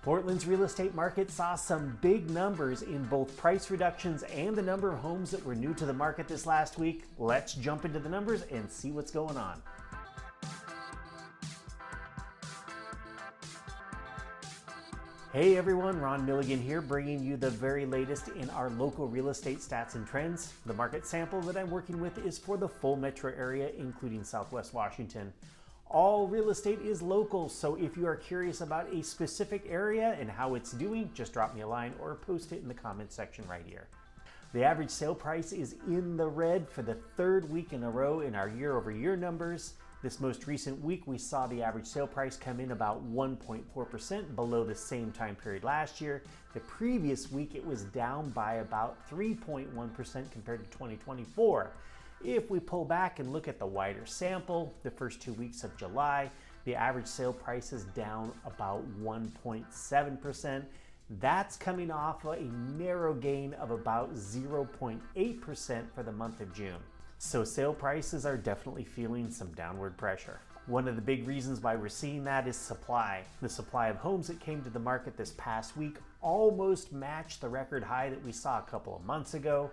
Portland's real estate market saw some big numbers in both price reductions and the number of homes that were new to the market this last week. Let's jump into the numbers and see what's going on. Hey everyone, RRMilligan here, bringing you the very latest in our local real estate stats and trends. The market sample that I'm working with is for the full metro area, including Southwest Washington. All real estate is local, so if you are curious about a specific area and how it's doing, just drop me a line or post it in the comments section right here. The average sale price is in the red for the third week in a row in our year-over-year numbers. This most recent week, we saw the average sale price come in about 1.4% below the same time period last year. The previous week, it was down by about 3.1% compared to 2024. If we pull back and look at the wider sample, the first 2 weeks of July, the average sale price is down about 1.7%. That's coming off a narrow gain of about 0.8% for the month of June. So sale prices are definitely feeling some downward pressure. One of the big reasons why we're seeing that is supply. The supply of homes that came to the market this past week almost matched the record high that we saw a couple of months ago.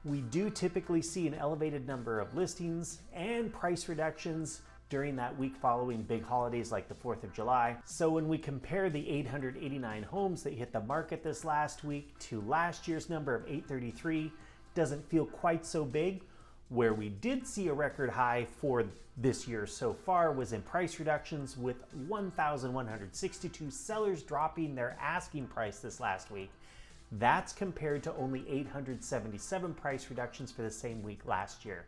We do typically see an elevated number of listings and price reductions during that week following big holidays like the 4th of July. So when we compare the 889 homes that hit the market this last week to last year's number of 833, doesn't feel quite so big. Where we did see a record high for this year so far was in price reductions, with 1,162 sellers dropping their asking price this last week. That's compared to only 877 price reductions for the same week last year.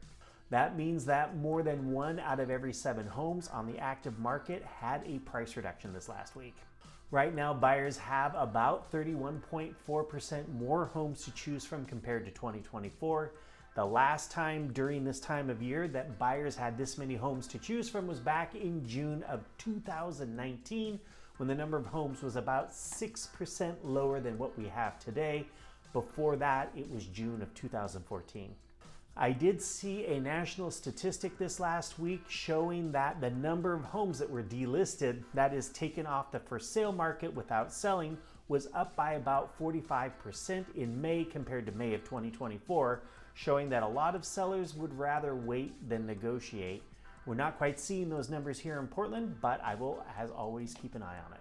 That means that more than 1 out of every 7 homes on the active market had a price reduction this last week. Right now, buyers have about 31.4% more homes to choose from compared to 2024. The last time during this time of year that buyers had this many homes to choose from was back in June of 2019, when the number of homes was about 6% lower than what we have today. Before that, it was June of 2014. I did see a national statistic this last week showing that the number of homes that were delisted, that is taken off the for sale market without selling, was up by about 45% in May compared to May of 2024, showing that a lot of sellers would rather wait than negotiate. We're not quite seeing those numbers here in Portland, but I will, as always, keep an eye on it.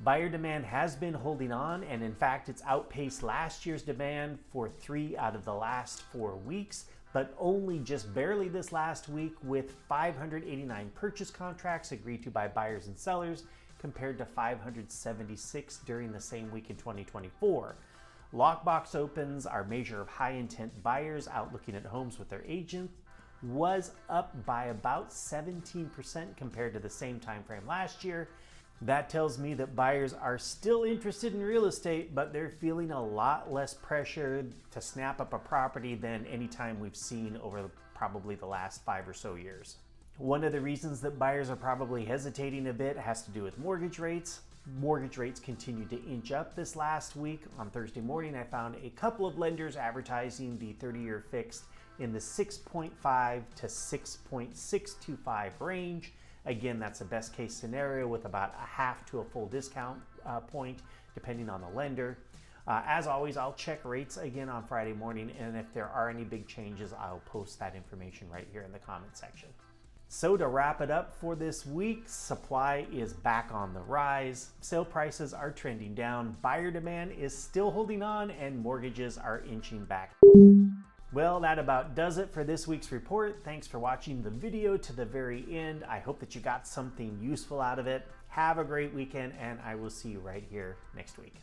Buyer demand has been holding on, and in fact, it's outpaced last year's demand for 3 out of the last 4 weeks, but only just barely this last week, with 589 purchase contracts agreed to by buyers and sellers compared to 576 during the same week in 2024. Lockbox opens, our measure of high intent buyers out looking at homes with their agent, was up by about 17% compared to the same time frame last year. That tells me that buyers are still interested in real estate, but they're feeling a lot less pressure to snap up a property than any time we've seen over probably the last 5 or so years. One of the reasons that buyers are probably hesitating a bit has to do with mortgage rates. Mortgage rates continued to inch up this last week. On Thursday morning, I found a couple of lenders advertising the 30-year fixed in the 6.5 to 6.625 range. Again, that's a best case scenario with about a half to a full discount point, depending on the lender. As always, I'll check rates again on Friday morning, and if there are any big changes, I'll post that information right here in the comment section. So to wrap it up for this week, supply is back on the rise, sale prices are trending down, buyer demand is still holding on, and mortgages are inching back. Well, that about does it for this week's report. Thanks for watching the video to the very end. I hope that you got something useful out of it. Have a great weekend, and I will see you right here next week.